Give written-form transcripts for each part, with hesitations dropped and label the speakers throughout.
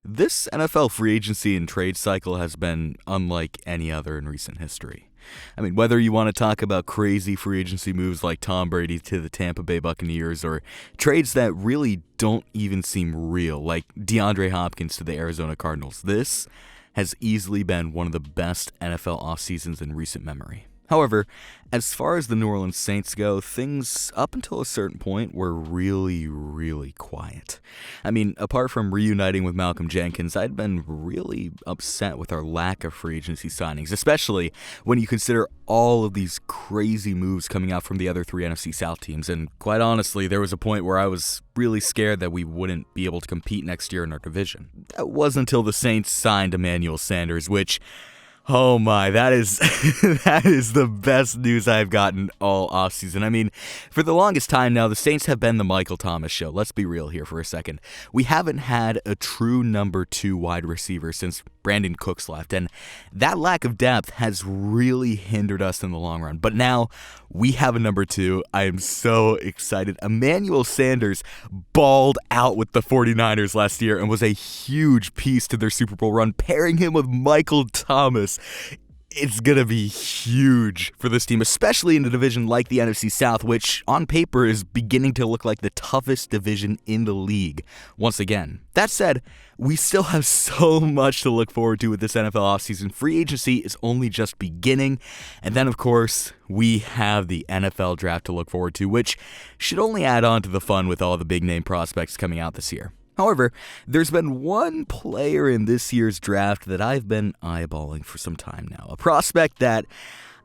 Speaker 1: This NFL free agency and trade cycle has been unlike any other in recent history. I mean, whether you want to talk about crazy free agency moves like Tom Brady to the Tampa Bay Buccaneers or trades that really don't even seem real, like DeAndre Hopkins to the Arizona Cardinals, this has easily been one of the best NFL offseasons in recent memory. However, as far as the New Orleans Saints go, things up until a certain point were really quiet. I mean, apart from reuniting with Malcolm Jenkins, I'd been really upset with our lack of free agency signings, especially when you consider all of these crazy moves coming out from the other three NFC South teams. And quite honestly, there was a point where I was really scared that we wouldn't be able to compete next year in our division. That wasn't until the Saints signed Emmanuel Sanders, which... oh my, that is the best news I've gotten all offseason. I mean, for the longest time now, the Saints have been the Michael Thomas show. Let's be real here for a second. We haven't had a true number 2 wide receiver since Brandon Cooks left, and that lack of depth has really hindered us in the long run. But now we have a number 2. I am so excited. Emmanuel Sanders balled out with the 49ers last year and was a huge piece to their Super Bowl run. Pairing him with Michael Thomas, it's going to be huge for this team, especially in a division like the NFC South, which on paper is beginning to look like the toughest division in the league once again. That said, we still have so much to look forward to with this NFL offseason. Free agency is only just beginning. And then, of course, we have the NFL draft to look forward to, which should only add on to the fun with all the big-name prospects coming out this year. However, there's been one player in this year's draft that I've been eyeballing for some time now. A prospect that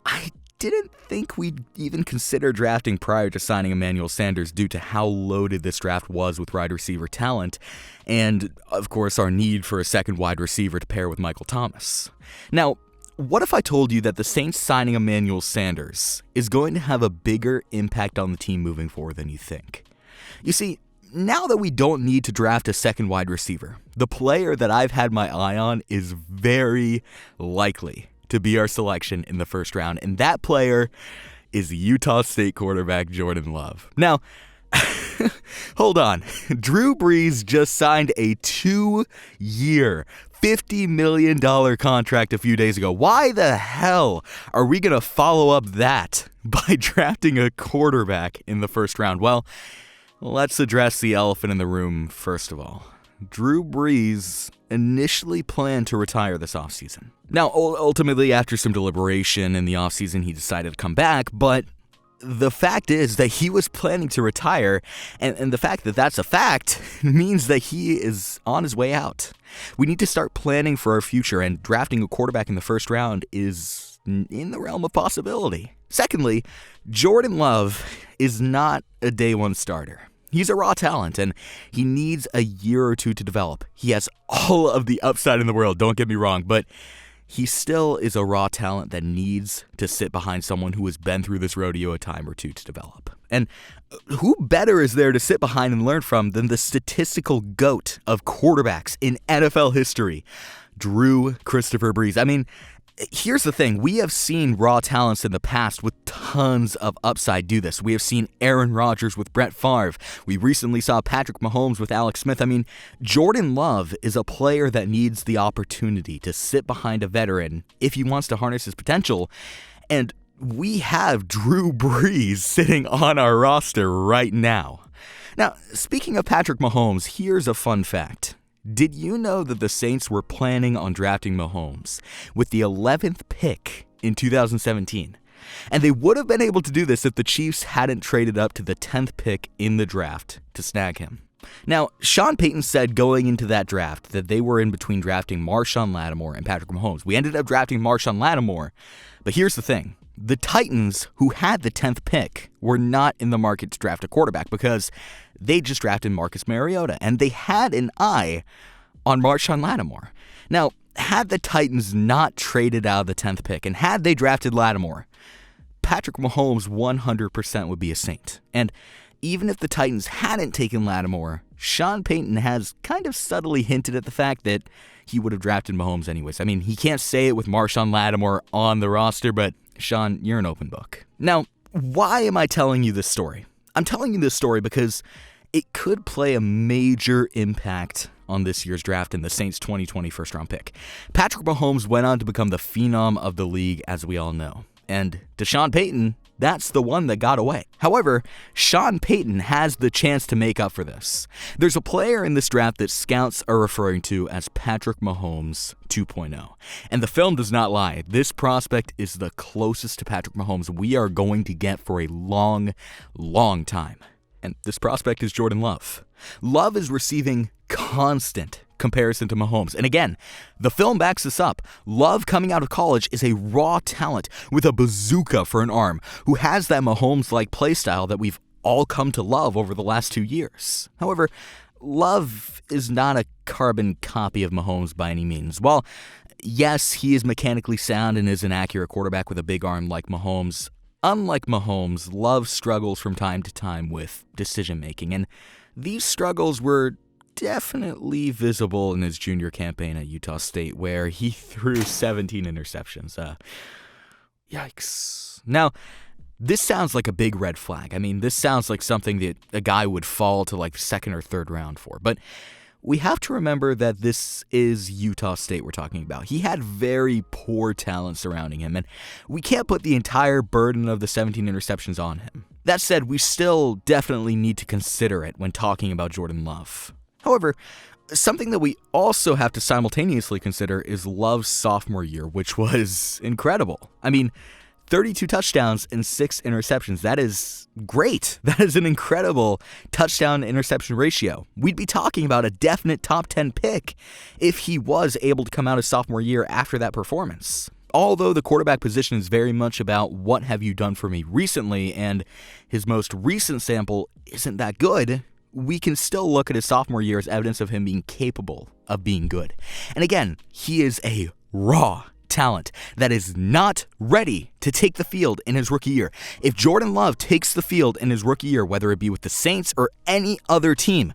Speaker 1: I didn't think we'd even consider drafting prior to signing Emmanuel Sanders due to how loaded this draft was with wide receiver talent and, of course, our need for a second wide receiver to pair with Michael Thomas. Now, what if I told you that the Saints signing Emmanuel Sanders is going to have a bigger impact on the team moving forward than you think? You see, now that we don't need to draft a second wide receiver, the player that I've had my eye on is very likely to be our selection in the first round, and that player is Utah State quarterback Jordan Love. Now, hold on. Drew Brees just signed a 2-year, $50 million contract a few days ago. Why the hell are we going to follow up that by drafting a quarterback in the first round? Well, let's address the elephant in the room first of all. Drew Brees initially planned to retire this offseason. Now, ultimately, after some deliberation in the offseason, he decided to come back, but the fact is that he was planning to retire, and the fact that that's a fact means that he is on his way out. We need to start planning for our future, and drafting a quarterback in the first round is in the realm of possibility. Secondly, Jordan Love is not a day one starter. He's a raw talent, and he needs a year or two to develop. He has all of the upside in the world, don't get me wrong, but he still is a raw talent that needs to sit behind someone who has been through this rodeo a time or two to develop. And who better is there to sit behind and learn from than the statistical GOAT of quarterbacks in NFL history, Drew Christopher Brees? I mean, here's the thing. We have seen raw talents in the past with tons of upside do this. We have seen Aaron Rodgers with Brett Favre. We recently saw Patrick Mahomes with Alex Smith. I mean, Jordan Love is a player that needs the opportunity to sit behind a veteran if he wants to harness his potential. And we have Drew Brees sitting on our roster right now. Now, speaking of Patrick Mahomes, here's a fun fact. Did you know that the Saints were planning on drafting Mahomes with the 11th pick in 2017? And they would have been able to do this if the Chiefs hadn't traded up to the 10th pick in the draft to snag him. Now, Sean Payton said going into that draft that they were in between drafting Marshawn Lattimore and Patrick Mahomes. We ended up drafting Marshawn Lattimore, but here's the thing. The Titans, who had the 10th pick, were not in the market to draft a quarterback because they just drafted Marcus Mariota, and they had an eye on Marshawn Lattimore. Now, had the Titans not traded out of the 10th pick, and had they drafted Lattimore, Patrick Mahomes 100% would be a Saint. And even if the Titans hadn't taken Lattimore, Sean Payton has kind of subtly hinted at the fact that he would have drafted Mahomes anyways. I mean, he can't say it with Marshawn Lattimore on the roster, but Sean, you're an open book. Now, why am I telling you this story? I'm telling you this story because it could play a major impact on this year's draft and the Saints' 2020 first-round pick. Patrick Mahomes went on to become the phenom of the league, as we all know. And Deshaun Payton, that's the one that got away. However, Sean Payton has the chance to make up for this. There's a player in this draft that scouts are referring to as Patrick Mahomes 2.0. And the film does not lie. This prospect is the closest to Patrick Mahomes we are going to get for a long, long time. And this prospect is Jordan Love. Love is receiving constant comparison to Mahomes. And again, the film backs this up. Love, coming out of college, is a raw talent with a bazooka for an arm who has that Mahomes-like play style that we've all come to love over the last 2 years. However, Love is not a carbon copy of Mahomes by any means. While, yes, he is mechanically sound and is an accurate quarterback with a big arm like Mahomes, unlike Mahomes, Love struggles from time to time with decision-making, and these struggles were definitely visible in his junior campaign at Utah State, where he threw 17 interceptions. Yikes. Now, this sounds like a big red flag. I mean, this sounds like something that a guy would fall to like second or third round for, but we have to remember that this is Utah State we're talking about. He had very poor talent surrounding him, and we can't put the entire burden of the 17 interceptions on him. That said, we still definitely need to consider it when talking about Jordan Love. However, something that we also have to simultaneously consider is Love's sophomore year, which was incredible. I mean, 32 touchdowns and 6 interceptions. That is great. That is an incredible touchdown-interception ratio. We'd be talking about a definite top 10 pick if he was able to come out his sophomore year after that performance. Although the quarterback position is very much about what have you done for me recently, and his most recent sample isn't that good, we can still look at his sophomore year as evidence of him being capable of being good. And again, he is a raw talent that is not ready to take the field in his rookie year. If Jordan Love takes the field in his rookie year, whether it be with the Saints or any other team,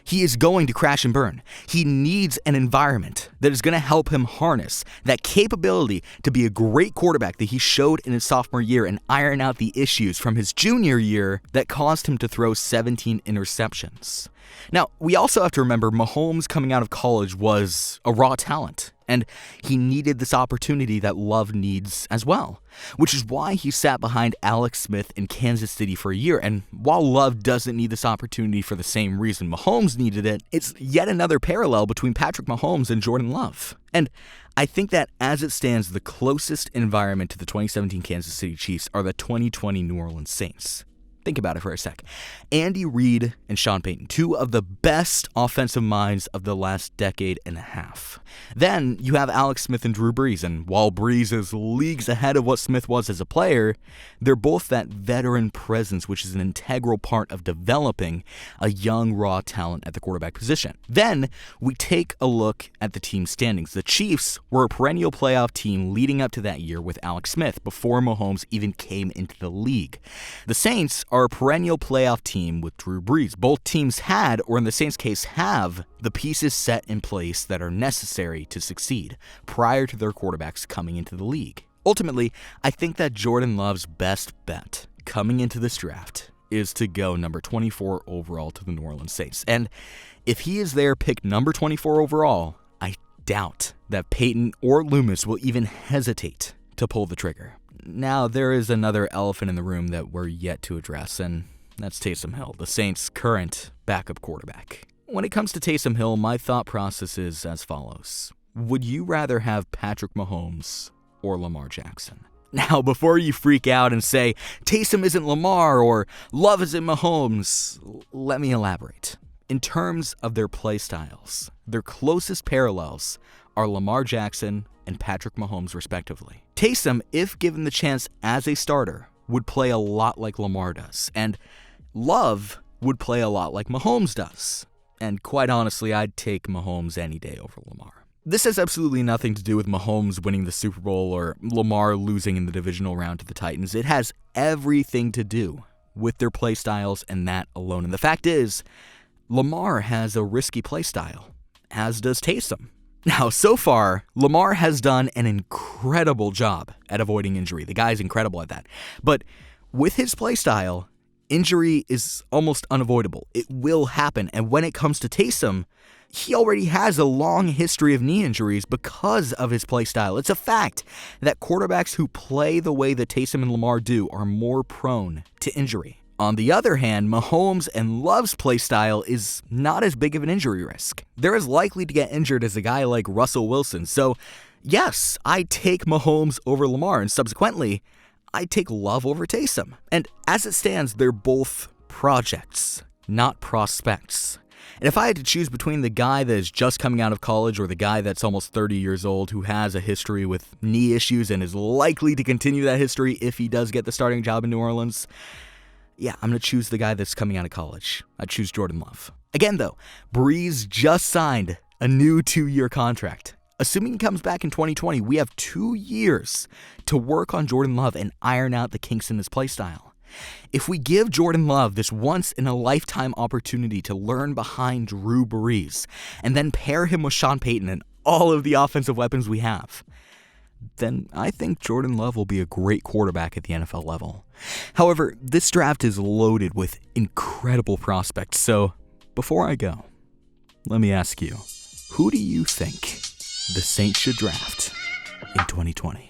Speaker 1: he is going to crash and burn. He needs an environment that is going to help him harness that capability to be a great quarterback that he showed in his sophomore year and iron out the issues from his junior year that caused him to throw 17 interceptions. Now, we also have to remember Mahomes coming out of college was a raw talent, and he needed this opportunity that Love needs as well, which is why he sat behind Alex Smith in Kansas City for a year. And while Love doesn't need this opportunity for the same reason Mahomes needed it, it's yet another parallel between Patrick Mahomes and Jordan Love. And I think that as it stands, the closest environment to the 2017 Kansas City Chiefs are the 2020 New Orleans Saints. Think about it for a sec. Andy Reid and Sean Payton, two of the best offensive minds of the last decade and a half. Then you have Alex Smith and Drew Brees, and while Brees is leagues ahead of what Smith was as a player, they're both that veteran presence, which is an integral part of developing a young, raw talent at the quarterback position. Then we take a look at the team standings. The Chiefs were a perennial playoff team leading up to that year with Alex Smith before Mahomes even came into the league. The Saints are a perennial playoff team with Drew Brees. Both teams had, or in the Saints' case have, the pieces set in place that are necessary to succeed prior to their quarterbacks coming into the league. Ultimately, I think that Jordan Love's best bet coming into this draft is to go number 24 overall to the New Orleans Saints. And if he is there picked number 24 overall, I doubt that Peyton or Loomis will even hesitate to pull the trigger. Now, there is another elephant in the room that we're yet to address, and that's Taysom Hill, the Saints' current backup quarterback. When it comes to Taysom Hill, my thought process is as follows. Would you rather have Patrick Mahomes or Lamar Jackson? Now, before you freak out and say, Taysom isn't Lamar or Love isn't Mahomes, let me elaborate. In terms of their play styles, their closest parallels are Lamar Jackson and Patrick Mahomes, respectively. Taysom, if given the chance as a starter, would play a lot like Lamar does, and Love would play a lot like Mahomes does. And quite honestly, I'd take Mahomes any day over Lamar. This has absolutely nothing to do with Mahomes winning the Super Bowl or Lamar losing in the divisional round to the Titans. It has everything to do with their play styles and that alone. And the fact is, Lamar has a risky play style, as does Taysom. Now, so far, Lamar has done an incredible job at avoiding injury. The guy's incredible at that. But with his play style, injury is almost unavoidable. It will happen. And when it comes to Taysom, he already has a long history of knee injuries because of his play style. It's a fact that quarterbacks who play the way that Taysom and Lamar do are more prone to injury. On the other hand, Mahomes and Love's play style is not as big of an injury risk. They're as likely to get injured as a guy like Russell Wilson. So, yes, I take Mahomes over Lamar, and subsequently, I take Love over Taysom. And as it stands, they're both projects, not prospects. And if I had to choose between the guy that is just coming out of college or the guy that's almost 30 years old who has a history with knee issues and is likely to continue that history if he does get the starting job in New Orleans, yeah, I'm going to choose the guy that's coming out of college. I'd choose Jordan Love. Again, though, Brees just signed a new 2-year contract. Assuming he comes back in 2020, we have 2 years to work on Jordan Love and iron out the kinks in his play style. If we give Jordan Love this once-in-a-lifetime opportunity to learn behind Drew Brees and then pair him with Sean Payton and all of the offensive weapons we have, then I think Jordan Love will be a great quarterback at the NFL level. However, this draft is loaded with incredible prospects, so before I go, let me ask you, who do you think the Saints should draft in 2020?